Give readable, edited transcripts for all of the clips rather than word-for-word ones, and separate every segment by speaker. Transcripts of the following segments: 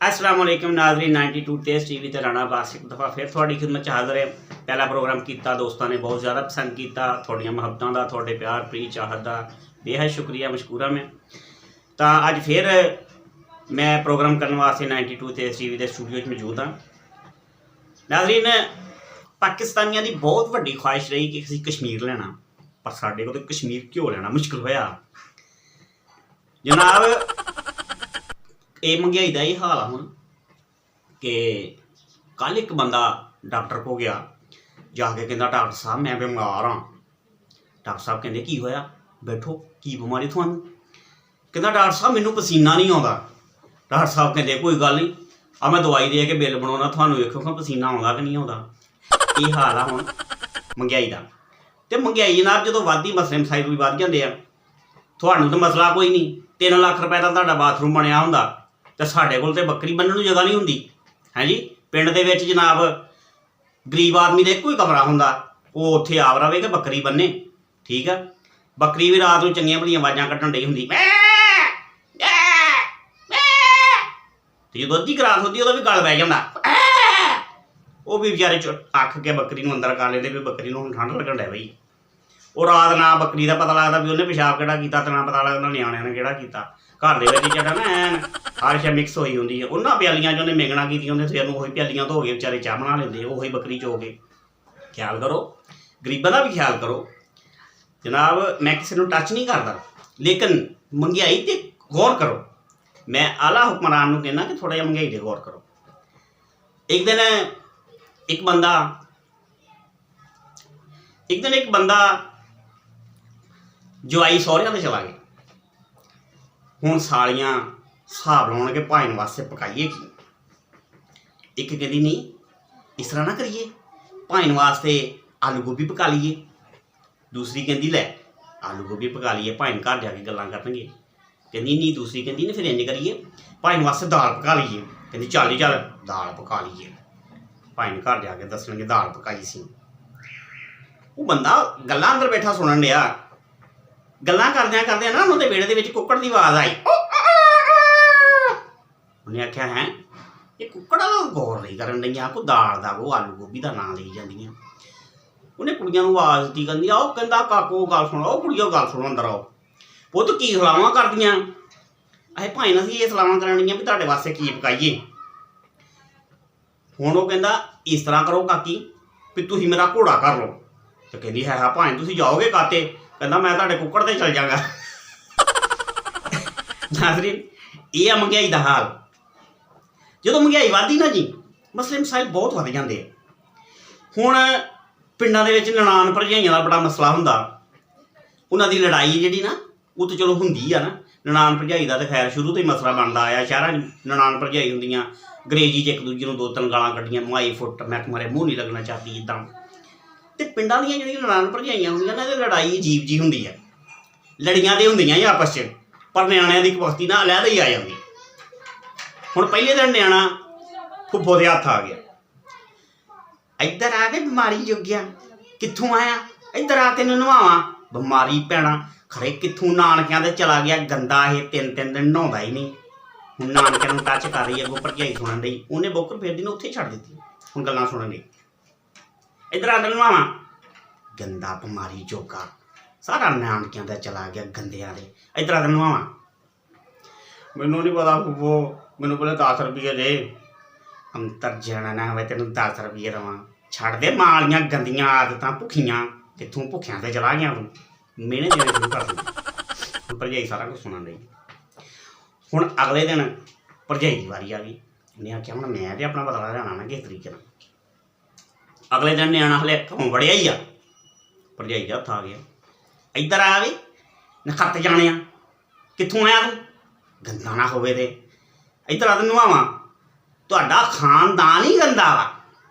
Speaker 1: अस्सलाम वालेकुम नाज़रीन 92 टेस्ट टीवी ते राणा अब्बास एक दफ़ा फिर थोड़ी खिदमत हाज़र है। पहला प्रोग्राम किया दोस्तों ने बहुत ज़्यादा पसंद किया, थोड़ियां मुहब्बतों का थोड़े प्यार प्री चाहत का बेहद शुक्रिया मशकूरा में। तो अज फिर मैं प्रोग्राम करने वास्ते 92 टेस्ट टीवी के स्टूडियो मौजूद हाँ। नाज़रीन पाकिस्तानियों की बहुत वड्डी ख्वाहिश रही कि असीं कश्मीर लेना, पर साडे कोल कश्मीर क्यों लेना मुश्किल होया जनाब। ये महंगाई का ही हाल है हुण कि कल एक बंदा डॉक्टर को गया, जाके कहता डॉक्टर साहब मैं बीमार हाँ। डॉक्टर साहब कहते की होया, बैठो की बीमारी थानू? कहता डॉक्टर साहब मैनू पसीना नहीं आता। डॉक्टर साहब कहते कोई गल नहीं, अब मैं दवाई दे के बिल बनाना, थानू वेखो पसीना आता कि नहीं आता। ये हाल है हुण महंगाई का। तो महंगाई जनाब जो वधदी मसले मसाइल भी वध जाते हैं। थानू तो मसला कोई नहीं, 3 लाख रुपए का तुहाडा बाथरूम बनया हुंदा तो साढ़े कोल तो बकरी बन्नण नूं जगह नहीं हुंदी है जी। पिंड दे विच जनाब गरीब आदमी का एको ही कमरा हुंदा, वो उत्थे आप रहे कि बकरी बन्ने। ठीक है, बकरी भी रात नूं चंगियां भलियां आवाज़ां कड्ढण डई हुंदी, ते जो अद्धी रात होंदी उहदा भी गल बह जांदा। वो भी बेचारे अख के बकरी नूं अंदर कर लेंदे भी बकरी नूं ठंड लगण डै पई। वो रात ना बकरी का पता लगता भी उन्हें पेशाब किहड़ा कीता, ते ना पता लगता न्याणिਆਂ ने किहड़ा कीता। घर दे विच जेहड़ा ना ऐन हर शै मिक्स होई हुंदी है। उन्हां प्यालियां च उन्हें मिंगना कीतियां उन्हें सवेर नूं ओही प्यालियां धो के बेचारे चाह बना लेंदे, ओही बकरी चो के। ख्याल करो, गरीबां दा भी ख्याल करो जनाब। मैं किसी नूं टच नहीं करदा, लेकिन महंगाई ते गौर करो। मैं आला हुक्मरान नूं कहना कि थोड़ा जिहा महंगाई ते गौर करो। एक दिन एक बंदा जवाई सौहरिਆਂ ते चला गया। हुण सालियां हिसाब लाउण के भाईन वास्ते पकाइए की। एक कहती नहीं इस तरह ना करिए, भाईन वास्ते आलू गोभी पका लीए। दूसरी कहती लै आलू गोभी पका लीए, भाईन घर जाके गल्लां करनगे। कहती नहीं, दूसरी कहती नहीं फिर इंज करिए भाईन वास्ते दाल पका लीए। कहती चल चल दाल पका लीए। भाईन घर जाके दसणगे दाल पकाई सी। वो बंदा गल्लां अंदर बैठा सुनन दिया, गल्लां करदियां करदियां ना उन्होंने वेड़े दे विच कुक्कड़ दी आवाज़ आई। उन्हें आख्या है ये कुक्कड़ वाला गौर नहीं करन डईयां, को दाल दा को आलू गोभी का नाम लई जांदियां। उन्हें कुड़ियां नूं आवाज़ दित्ती, कहंदी आओ, कहंदा काको गल सुणो, आओ कुड़ियो गल सुणो, अंदर आओ। पुत्त की सलावां करदियां? अहें भाई असीं ये सलावां करन डईयां भी तुहाडे वास्ते की पकाईए। हुण ओह कहंदा इस तरह करो काकी भी तुसीं मेरा घोड़ा कर लो। तो कहंदी है भाई तुसीं जाओगे काते? कहंदा मैं तुहाडे कुक्कड़ ते चल जांगा। नाज़रीन ये महंगाई का हाल। जो महंगाई वधदी ना जी, मसले मसाइल बहुत वध जाते हैं। हुण पिंडां दे विच ननान भरजाइयां दा बड़ा मसला हुंदा, उन्हां दी लड़ाई जिहड़ी ना वो तो चलो हुंदी आ ना। ननान भरजाई का तो खैर शुरू तो ही मसला बनता आया। शहरां ननान भरजाई हुंदियां अंग्रेजी च एक दूजे नूं 2-3 गालां कड्ढियां, माई फुट मैं तुम्हारे मूँह नहीं लगना चाहती इदां। तो पिंडां दियां जिहड़ियां ननान भरजाइयां हुंदियां ना, इहदी लड़ाई अजीब जी हुंदी है। लड़ियां ते हुंदियां ही आपस च, पर न्याणिਆਂ ਦੀ कपस्ती ना अलहदा ही आ जाती। हुण पहले दिन न्याणा फुफ्फो दे हत्थ आ गया, इधर आ वे बीमारी जोगिया, कित्थों आया, इधर आ तेनों नवावां। बीमारी भैणा खरे कित्थों नानकिਆਂ ते चला गया, गंदा ये 3-3 दिन नहाउंदा ही नहीं। हुण नानकिਆਂ नूं टच कर रही है, अगों भरजाई सुणन डई, उन्हें बोकर फेरदी ने उत्थे ही छड्ड दित्ती। हुण गल्लां सुणन डई, इधर आ तेनों नवावां, गंदा बीमारी जोगा सारा नानकिਆਂ ते चला गया गंदियां दे, इधर आ तेनों नवावां। मैनूं नहीं पता फुफ्फो, मैनूं पहले 10 रुपये दे। अंतर जाना ना होवे तेनों 10 रुपये देवां, छड्ड दे मालियां गंदियां आदतां भुखियां, कित्थों भुखियां ते चला गया तूं। मेहने देने शुरू कर दित्ते। भरजाई सारा कुछ सुनन लगी। हुण अगले दिन भरजाई की वारी आ गई। उन्हें आख्या हुण मैं ते अपना बदला लैना ना किस तरीके नाल। अगले दिन न्याणा हले घरों वड़िया ही आ, भरजाई दे हत्थ आ गया, इधर आ वे नखत्त जाणिया, कित्थों आया तूं, गंदा ना होवे ते इधर आ तैनूं नवावां। तुहाडा खानदान ही गंदा वा,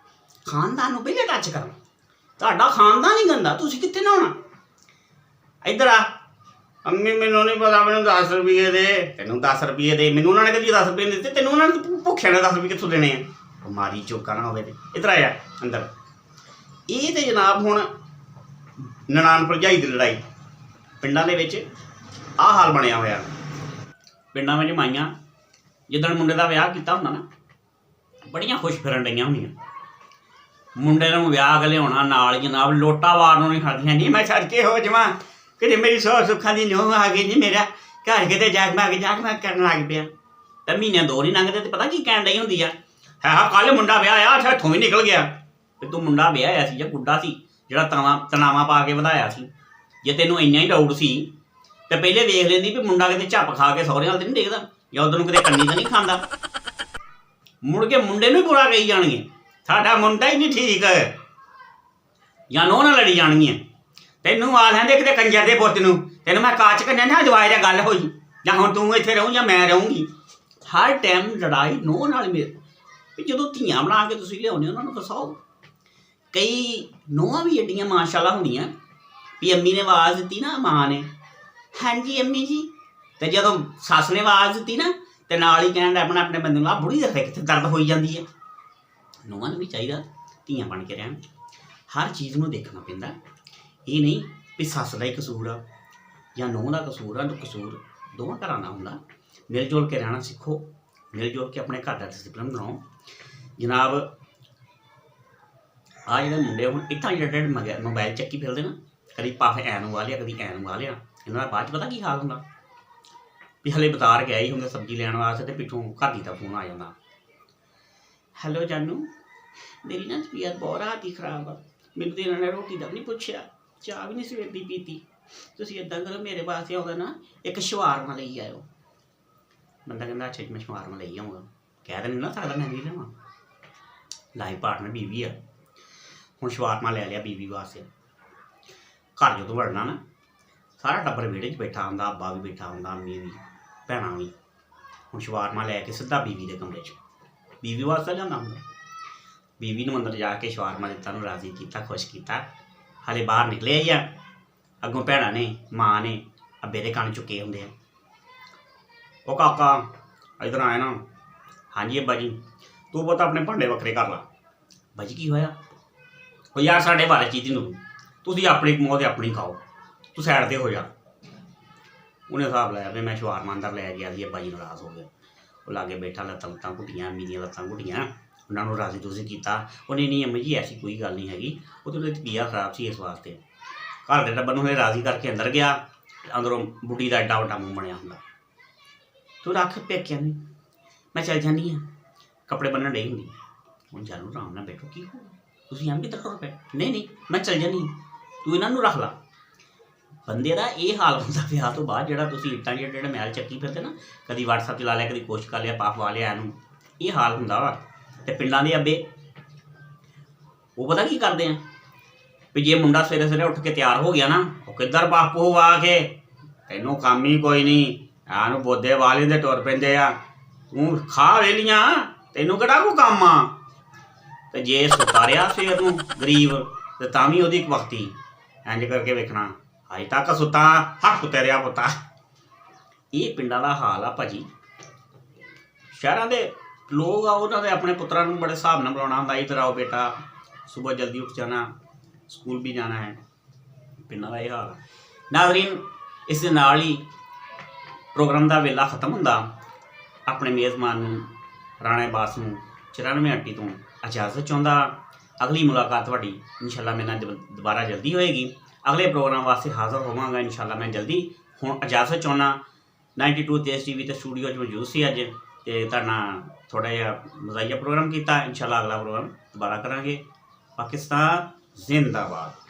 Speaker 1: खानदान नूं पहले टच करना, तुहाडा खानदान ही गंदा, तुसीं कित्थे नहाउणा। इधर आ अम्मी मैनूं नहीं पता, मैनूं 10 रुपये दे। तैनूं 10 रुपये दे, मैनूं उन्होंने कभी 10 रुपये दित्ते, तैनूं उन्होंने भुखे ने 10 रुपये कित्थों देने हैं। बीमारी चौका ना होवे ते इधर आया अंदर। ये तो जनाब हुण ननान भरजाई की लड़ाई पिंडां दे विच आ हाल बनिया होया। पिंडां विच माइयां ਜਿੱਦਣ ਮੁੰਡੇ ਦਾ ਵਿਆਹ ਕੀਤਾ ਹੁੰਦਾ ਨਾ, ਬੜੀਆਂ ਖੁਸ਼ ਫਿਰਨ ਡਈਆਂ ਹੁੰਦੀਆਂ। ਮੁੰਡੇ ਨੂੰ ਵਿਆਹ ਕੇ ਲਿਆਉਣਾ ਨਾਲ ਜਨਾਬ, ਲੋਟਾ ਵਾਰ ਨੂੰ ਨਹੀਂ ਖੜਦੀਆਂ, ਨਹੀਂ ਮੈਂ ਛੱਡ ਕੇ ਹੋ ਜਾਵਾਂ ਕਿਤੇ ਮੇਰੀ ਸੌ ਸੁੱਖਾਂ ਦੀ ਨੂੰਹ ਆ ਗਈ, ਨਹੀਂ ਮੇਰਾ ਘਰ ਕਿਤੇ ਜਾਗਮਗ ਕਰਨ ਲੱਗ ਪਿਆ। ਤੇ ਮਹੀਨੇ 2 ਨਹੀਂ ਲੰਘਦੇ ਤੇ ਪਤਾ ਕੀ ਕਹਿਣ ਡਈ ਹੁੰਦੀ ਆ, ਹਾਂ ਕੱਲ੍ਹ ਮੁੰਡਾ ਵਿਆਹ ਆ, ਅੱਛਾ ਇੱਥੋਂ ਵੀ ਨਿਕਲ ਗਿਆ। ਤੇ ਤੂੰ ਮੁੰਡਾ ਵਿਆਹਿਆ ਸੀ ਜਾਂ ਗੁੱਡਾ ਸੀ ਜਿਹੜਾ ਤਨਾਵਾਂ ਪਾ ਕੇ ਵਧਾਇਆ ਸੀ? ਜੇ ਤੈਨੂੰ ਇੰਨਾ ਹੀ ਡਾਊਟ ਸੀ ਤੇ ਪਹਿਲੇ ਵੇਖ ਲੈਂਦੀ ਵੀ ਮੁੰਡਾ ਕਿਤੇ ਝੱਪ ਖਾ ਕੇ ਸਹੁਰੇ ਵੱਲ ਤੇ ਨਹੀਂ ਦੇਖਦਾ, ਜਾਂ ਉਧਰ ਨੂੰ ਕਿਤੇ ਕੰਨੀ ਤਾਂ ਨਹੀਂ ਖਾਂਦਾ। ਮੁੜ ਕੇ ਮੁੰਡੇ ਨੂੰ ਹੀ ਬੁਰਾ ਕਹੀ ਜਾਣਗੇ, ਸਾਡਾ ਮੁੰਡਾ ਹੀ ਨਹੀਂ ਠੀਕ, ਜਾਂ ਨੋਹ ਨਾਲ ਲੜੀ ਜਾਣਗੀਆਂ। ਤੈਨੂੰ ਆ ਲੈਂਦੇ ਕਿਤੇ ਕੰਜਰ ਦੇ ਪੁੱਤ ਨੂੰ, ਤੈਨੂੰ ਮੈਂ ਕਾਚ ਕੰਨਿਆ ਨਾ ਦਵਾਈ ਦਾ ਗੱਲ ਹੋਈ, ਜਾਂ ਹੁਣ ਤੂੰ ਇੱਥੇ ਰਹੂੰ ਜਾਂ ਮੈਂ ਰਹੂੰਗੀ। ਹਰ ਟਾਈਮ ਲੜਾਈ ਨੋਹ ਨਾਲ ਮੇਰੇ ਵੀ ਜਦੋਂ ਧੀਆਂ ਬਣਾ ਕੇ ਤੁਸੀਂ ਲਿਆਉਂਦੇ ਉਹਨਾਂ ਨੂੰ ਫਸਾਓ। ਕਈ ਨੋਹਾਂ ਵੀ ਐਡੀਆਂ ਮਾਸ਼ਾਅੱਲਾ ਹੁੰਦੀਆਂ ਵੀ ਅੰਮੀ ਨੇ ਆਵਾਜ਼ ਦਿੱਤੀ ਨਾ, ਮਾਂ ਨੇ, ਹਾਂਜੀ ਅੰਮੀ ਜੀ, ਤੇ ਜਦੋਂ ਸੱਸ ਨੇ ਆਵਾਜ਼ ਦਿੱਤੀ ਨਾ ਤੇ ਨਾਲ ਹੀ ਕਹਿਣ ਆਪਣਾ ਆਪਣੇ ਬੰਦੇ ਨੂੰ, ਆ ਬੁੜੀ ਦੇਖੇ ਕਿੱਥੇ ਦਰਦ ਹੋਈ ਜਾਂਦੀ ਹੈ। ਨੋਹਾਂ ਨੂੰ ਵੀ ਚਾਹੀਦਾ ਧੀਆਂ ਬਣ ਕੇ ਰਹਿਣ, ਹਰ ਚੀਜ਼ ਨੂੰ ਦੇਖਣਾ ਪੈਂਦਾ। ਇਹ ਨਹੀਂ ਵੀ ਸੱਸ ਦਾ ਹੀ ਕਸੂਰ ਆ ਜਾਂ ਨੂੰਹ ਦਾ ਕਸੂਰ ਆ, ਕਸੂਰ ਦੋਵਾਂ ਘਰਾਂ ਦਾ ਹੁੰਦਾ। ਮਿਲ ਜੁਲ ਕੇ ਰਹਿਣਾ ਸਿੱਖੋ, ਮਿਲ ਜੁਲ ਕੇ ਆਪਣੇ ਘਰ ਦਾ ਡਿਸਪਲਿਨ ਬਣਾਓ ਜਨਾਬ। ਆ ਜਿਹੜੇ ਮੁੰਡੇ ਹੁਣ ਇੱਥਾਂ ਜਿਹੜੇ ਮੋਬਾਈਲ ਚੱਕੀ ਫਿਰਦੇ ਨਾ, ਕਦੀ ਪੱਫ ਐ ਨੂੰ ਵਾਹ ਲਿਆ, ਕਦੀ ਐ ਨੂੰ ਵਾਹ ਲਿਆ, ਇਹਨਾਂ ਦਾ ਬਾਅਦ 'ਚ ਪਤਾ ਕੀ ਹਾਲ ਹੁੰਦਾ ਵੀ ਹਲੇ ਬਤਾਰ ਗਿਆ ਹੀ ਹੁੰਦੇ ਸਬਜ਼ੀ ਲੈਣ ਵਾਸਤੇ ਤੇ ਪਿੱਛੋਂ ਘਰ ਦੀ ਦਾ ਫੋਨ ਆ ਜਾਂਦਾ, ਹੈਲੋ ਜਾਨੂ ਮੇਰੀ ਨਾ ਤਬੀਅਤ ਬਹੁਤ ਰਾਤ ਦੀ ਖਰਾਬ ਆ, ਮੈਨੂੰ ਤਾਂ ਇਹਨਾਂ ਨੇ ਰੋਟੀ ਦਾ ਵੀ ਨਹੀਂ ਪੁੱਛਿਆ, ਚਾਹ ਵੀ ਨਹੀਂ ਸਵੇਰ ਦੀ ਪੀਤੀ, ਤੁਸੀਂ ਇੱਦਾਂ ਕਰੋ ਮੇਰੇ ਵਾਸਤੇ ਆਉਂਦਾ ਨਾ ਇੱਕ ਸ਼ਵਾਰਮਾ ਲਈ ਆਇਓ। ਬੰਦਾ ਕਹਿੰਦਾ ਅੱਛਾ ਜੀ ਮੈਂ ਸ਼ਵਾਰਮਾ ਲਈ ਆਊਂਗਾ, ਕਹਿ ਤਾਂ ਨਹੀਂ ਨਾ ਸਕਦਾ ਮੈਂ ਨਹੀਂ ਲਵਾਂ, ਲਾਈਫ ਪਾਰਟਨਰ ਬੀਵੀ ਆ। ਹੁਣ ਸ਼ਵਾਰਮਾ ਲੈ ਲਿਆ ਬੀਵੀ ਵਾਸਤੇ, ਘਰ ਜਦੋਂ ਵੜਨਾ ਨਾ ਸਾਰਾ ਟੱਬਰ ਵਿਹੜੇ 'ਚ ਬੈਠਾ ਹੁੰਦਾ, ਅੱਬਾ ਵੀ ਬੈਠਾ ਹੁੰਦਾ, ਅੰਮੀ ਵੀ, ਭੈਣਾਂ ਵੀ। ਹੁਣ ਸ਼ਵਾਰਮਾ ਲੈ ਕੇ ਸਿੱਧਾ ਬੀਵੀ ਦੇ ਕਮਰੇ 'ਚ ਬੀਵੀ ਵਾਸਤੇ ਜਾਂਦਾ ਹੁੰਦਾ। ਬੀਵੀ ਨੂੰ ਅੰਦਰ ਜਾ ਕੇ ਸ਼ਵਾਰਮਾ ਦਿੱਤਾ, ਨੂੰ ਰਾਜ਼ੀ ਕੀਤਾ, ਖੁਸ਼ ਕੀਤਾ। ਹਾਲੇ ਬਾਹਰ ਨਿਕਲਿਆ ਹੀ ਆ, ਅੱਗੋਂ ਭੈਣਾਂ ਨੇ, ਮਾਂ ਨੇ ਅੱਬੇ ਦੇ ਕੰਨ ਚੁੱਕੇ ਹੁੰਦੇ ਆ, ਉਹ ਕਾਕਾ ਇੱਧਰ ਆਇਆ ਨਾ, ਹਾਂਜੀ ਅੱਬਾ ਜੀ, ਤੂੰ ਪਤਾ ਆਪਣੇ ਭਾਂਡੇ ਵੱਖਰੇ ਕਰ ਲਾ। ਬਾਜੀ ਕੀ ਹੋਇਆ? ਉਹ ਯਾਰ ਸਾਡੇ ਬਾਰੇ ਚੀਜ਼ ਨੂੰ ਤੁਸੀਂ ਆਪਣੀ ਮੌਤ ਆਪਣੀ ਖਾਓ, ਤੂੰ ਸਾਈਡ 'ਤੇ ਹੋ ਜਾ। ਉਹਨੇ ਹਿਸਾਬ ਲਾਇਆ ਵੀ ਮੈਂ ਸ਼ਵਾਰਮਾ ਅੰਦਰ ਲੈ ਗਿਆ ਸੀ, ਅੱਬਾ ਜੀ ਨਾਰਾਜ਼ ਹੋ ਗਏ। ਉਹ ਲਾਗੇ ਬੈਠਾ, ਲੱਤਾਂ ਘੁੱਟੀਆਂ, ਅੰਮੀ ਦੀਆਂ ਲੱਤਾਂ ਘੁੱਟੀਆਂ, ਉਹਨਾਂ ਨੂੰ ਰਾਜ਼ੀ ਤੁਸੀਂ ਕੀਤਾ। ਉਹਨੇ ਨਹੀਂ ਅੰਮੀ ਜੀ ਐਸੀ ਕੋਈ ਗੱਲ ਨਹੀਂ ਹੈਗੀ, ਉਹਦੇ ਵਿੱਚ ਤਬੀਅਤ ਖਰਾਬ ਸੀ ਇਸ ਵਾਸਤੇ। ਘਰ ਦੇ ਟੱਬਰ ਨੂੰ ਹਲੇ ਰਾਜ਼ੀ ਕਰਕੇ ਅੰਦਰ ਗਿਆ, ਅੰਦਰੋਂ ਬੁੱਢੀ ਦਾ ਐਡਾ ਵੱਡਾ ਮੂੰਹ ਬਣਿਆ ਹੁੰਦਾ। ਤੂੰ ਰੱਖ ਪੇਕਿਆਂ ਨੂੰ, ਮੈਂ ਚੱਲ ਜਾਂਦੀ ਹਾਂ, ਕੱਪੜੇ ਬੰਨ੍ਹਣ ਡਈ ਹੁੰਦੀ। ਹੁਣ ਜਾਨੂ ਆਰਾਮ ਨਾਲ ਬੈਠੋ, ਕੀ ਹੋ ਤੁਸੀਂ ਐਂ ਕਿੱਧਰ ਟੁਰ ਪਏ? ਨਹੀਂ ਮੈਂ ਚੱਲ ਜਾਂਦੀ, ਤੂੰ ਇਹਨਾਂ ਨੂੰ ਰੱਖ ਲਾ। ਬੰਦੇ ਦਾ ਇਹ ਹਾਲ ਹੁੰਦਾ ਵਿਆਹ ਤੋਂ ਬਾਅਦ, ਜਿਹੜਾ ਤੁਸੀਂ ਇੱਟਾਂ ਜਿਹੜੇ ਮੈਲ ਚੱਕੀ ਫਿਰਦੇ ਨਾ, ਕਦੀ ਵਟਸਐਪ ਚਲਾ ਲਿਆ, ਕਦੀ ਕੋਸ਼ਿਸ਼ ਕਰ ਲਿਆ, ਪਾਪ ਵਾ ਲਿਆ ਇਹਨੂੰ, ਇਹ ਹਾਲ ਹੁੰਦਾ ਵਾ। ਅਤੇ ਪਿੰਡਾਂ ਦੇ ਅੱਬੇ ਉਹ ਪਤਾ ਕੀ ਕਰਦੇ ਆ ਵੀ ਜੇ ਮੁੰਡਾ ਸਵੇਰੇ ਸਵੇਰੇ ਉੱਠ ਕੇ ਤਿਆਰ ਹੋ ਗਿਆ ਨਾ, ਉਹ ਕਿੱਧਰ ਬਾਪੂ ਆ ਕੇ, ਤੈਨੂੰ ਕੰਮ ਹੀ ਕੋਈ ਨਹੀਂ, ਇਹਨੂੰ ਬੋਦੇ ਵਾਲੇ ਦੇ ਟੁਰ ਪੈਂਦੇ ਆ, ਤੂੰ ਖਾ ਵੇਲੀਆਂ, ਤੈਨੂੰ ਕਿਹੜਾ ਕੋਈ ਕੰਮ ਆ। ਅਤੇ ਜੇ ਸੁੱਤਾ ਰਿਹਾ ਸਵੇਰ ਨੂੰ ਗਰੀਬ, ਤੇ ਤਾਂ ਵੀ ਉਹਦੀ ਵਕਤੀ ਇੰਝ ਕਰਕੇ ਵੇਖਣਾ, ਅਜੇ ਤੱਕ ਸੁੱਤਾ, ਹੱਥ ਉੱਤੇ ਰਿਹਾ ਪੁੱਤਾ। ਇਹ ਪਿੰਡਾਂ ਦਾ ਹਾਲ ਆ ਭਾਜੀ। ਸ਼ਹਿਰਾਂ ਦੇ ਲੋਕ ਆ, ਉਹਨਾਂ ਦੇ ਆਪਣੇ ਪੁੱਤਰਾਂ ਨੂੰ ਬੜੇ ਹਿਸਾਬ ਨਾਲ ਬੁਲਾਉਣਾ ਹੁੰਦਾ, ਇੱਧਰ ਆਓ ਬੇਟਾ, ਸੁਬਹ ਜਲਦੀ ਉੱਠ ਜਾਣਾ, ਸਕੂਲ ਵੀ ਜਾਣਾ ਹੈ। ਪਿੰਡਾਂ ਦਾ ਇਹ ਹਾਲ ਆ। ਨਾਜ਼ਰੀਨ, ਇਸ ਦੇ ਨਾਲ ਹੀ ਪ੍ਰੋਗਰਾਮ ਦਾ ਵੇਲਾ ਖਤਮ ਹੁੰਦਾ। ਆਪਣੇ ਮੇਜ਼ਬਾਨ ਨੂੰ, ਰਾਣਾ ਬਾਸ ਨੂੰ 94 ਅੱਟੀ ਤੋਂ ਇਜਾਜ਼ਤ ਚਾਹੁੰਦਾ। ਅਗਲੀ ਮੁਲਾਕਾਤ ਤੁਹਾਡੀ ਇਨਸ਼ਾਅੱਲਾ ਮੇਰੇ ਨਾਲ ਦੁਬਾਰਾ ਜਲਦੀ ਹੋਏਗੀ। ਅਗਲੇ ਪ੍ਰੋਗਰਾਮ ਵਾਸਤੇ ਹਾਜ਼ਰ ਹੋਵਾਂਗਾ ਇਨਸ਼ਾਅੱਲਾ ਮੈਂ ਜਲਦੀ। ਹੁਣ ਇਜਾਜ਼ਤ ਚਾਹੁੰਦਾ। 92 ਤੇਜ਼ TV ਤੇ ਸਟੂਡੀਓ 'ਚ ਮੌਜੂਦ ਸੀ ਅੱਜ, ਅਤੇ ਤੁਹਾਡੇ ਨਾਲ ਥੋੜ੍ਹਾ ਜਿਹਾ ਮਜ਼ਾਈਆ ਪ੍ਰੋਗਰਾਮ ਕੀਤਾ। ਇਨਸ਼ਾਅੱਲਾ ਅਗਲਾ ਪ੍ਰੋਗਰਾਮ ਦੁਬਾਰਾ ਕਰਾਂਗੇ। ਪਾਕਿਸਤਾਨ ਜ਼ਿੰਦਾਬਾਦ।